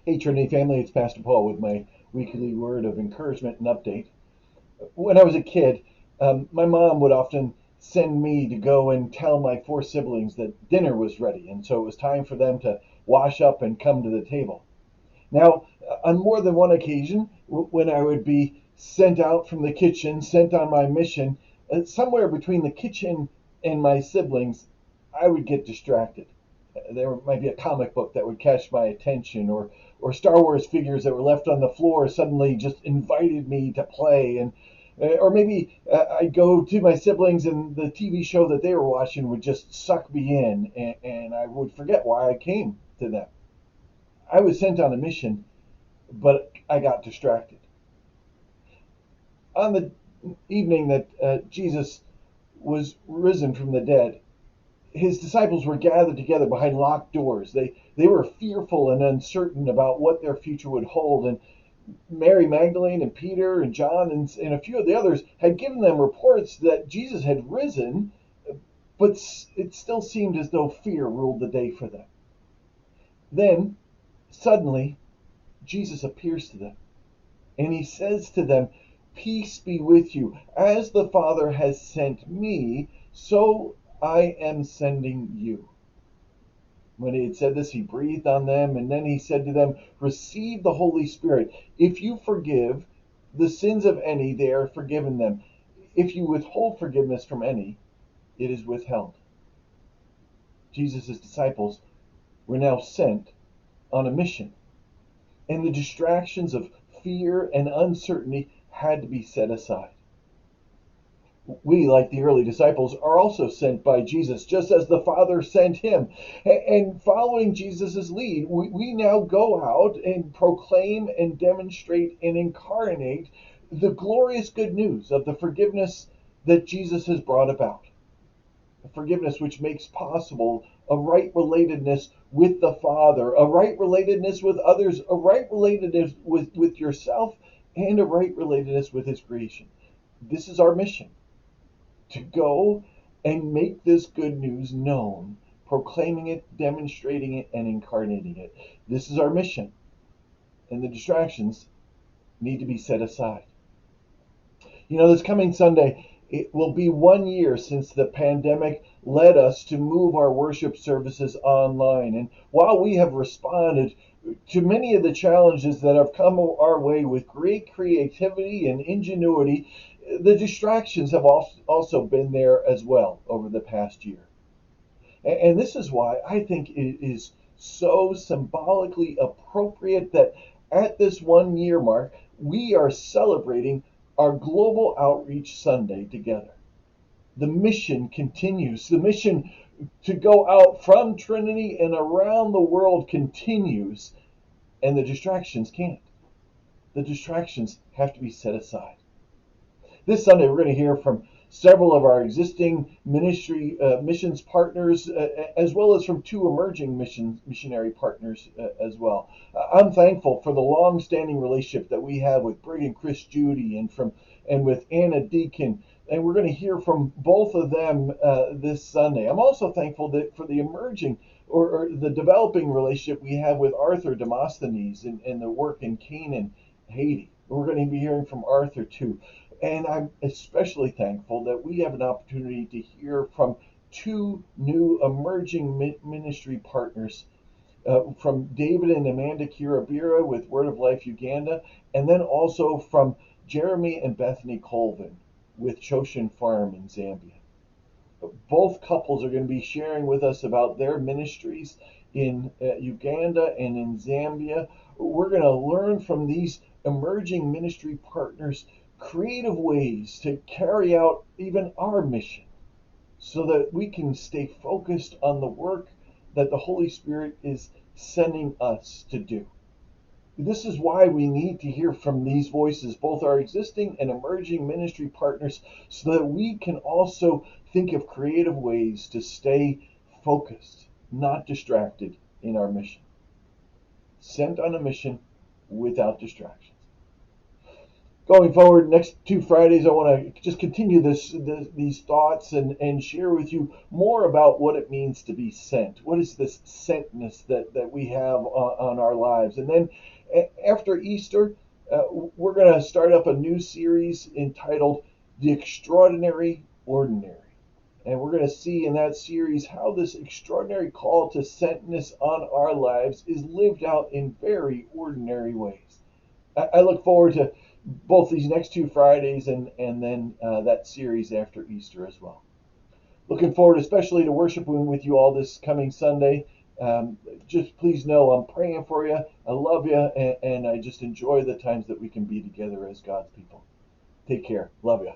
Hey, Trinity family, it's Pastor Paul with my weekly word of encouragement and update. When I was a kid, my mom would often send me to go and tell my four siblings that dinner was ready, and so it was time for them to wash up and come to the table. Now, on more than one occasion, when I would be sent out from the kitchen, sent on my mission, somewhere between the kitchen and my siblings, I would get distracted. There might be a comic book that would catch my attention, or Star Wars figures that were left on the floor suddenly just invited me to play, and or maybe I'd go to my siblings and the TV show that they were watching would just suck me in, and I would forget why I came to them. I was sent on a mission, but I got distracted. On the evening that Jesus was risen from the dead, his disciples were gathered together behind locked doors. They were fearful and uncertain about what their future would hold. And Mary Magdalene and Peter and John and a few of the others had given them reports that Jesus had risen, but it still seemed as though fear ruled the day for them. Then, suddenly, Jesus appears to them. And he says to them, "Peace be with you. As the Father has sent me, so I am sending you." When he had said this, he breathed on them, and then he said to them, "Receive the Holy Spirit. If you forgive the sins of any, they are forgiven them. If you withhold forgiveness from any, it is withheld." Jesus' disciples were now sent on a mission, and the distractions of fear and uncertainty had to be set aside. We, like the early disciples, are also sent by Jesus, just as the Father sent him. And following Jesus' lead, we now go out and proclaim and demonstrate and incarnate the glorious good news of the forgiveness that Jesus has brought about. A forgiveness which makes possible a right relatedness with the Father, a right relatedness with others, a right relatedness with yourself, and a right relatedness with his creation. This is our mission, to go and make this good news known, proclaiming it, demonstrating it, and incarnating it. This is our mission, and the distractions need to be set aside. This coming Sunday, it will be 1 year since the pandemic led us to move our worship services online. And while we have responded to many of the challenges that have come our way with great creativity and ingenuity, the distractions have also been there as well over the past year. And this is why I think it is so symbolically appropriate that at this 1 year mark, we are celebrating our Global Outreach Sunday together. The mission continues. The mission to go out from Trinity and around the world continues, and the distractions can't. The distractions have to be set aside. This Sunday, we're going to hear from several of our existing ministry missions partners, as well as from two emerging missionary partners as well. I'm thankful for the long-standing relationship that we have with Brig and Chris Judy and with Anna Deacon, and we're going to hear from both of them this Sunday. I'm also thankful for the emerging or the developing relationship we have with Arthur Demosthenes and the work in Canaan, Haiti. We're going to be hearing from Arthur too. And I'm especially thankful that we have an opportunity to hear from two new emerging ministry partners, from David and Amanda Kirabira with Word of Life Uganda, and then also from Jeremy and Bethany Colvin with Choshen Farm in Zambia. Both couples are going to be sharing with us about their ministries in Uganda and in Zambia. We're going to learn from these emerging ministry partners creative ways to carry out even our mission so that we can stay focused on the work that the Holy Spirit is sending us to do. This is why we need to hear from these voices, both our existing and emerging ministry partners, so that we can also think of creative ways to stay focused, not distracted in our mission. Sent on a mission without distractions. Going forward, next 2 Fridays, I want to just continue these thoughts and share with you more about what it means to be sent. What is this sentness that we have on our lives? And then after Easter, we're going to start up a new series entitled The Extraordinary Ordinary. And we're going to see in that series how this extraordinary call to sentness on our lives is lived out in very ordinary ways. I look forward to both these next 2 Fridays and then that series after Easter as well. Looking forward especially to worshiping with you all this coming Sunday. Just please know I'm praying for you. I love you, and I just enjoy the times that we can be together as God's people. Take care. Love you.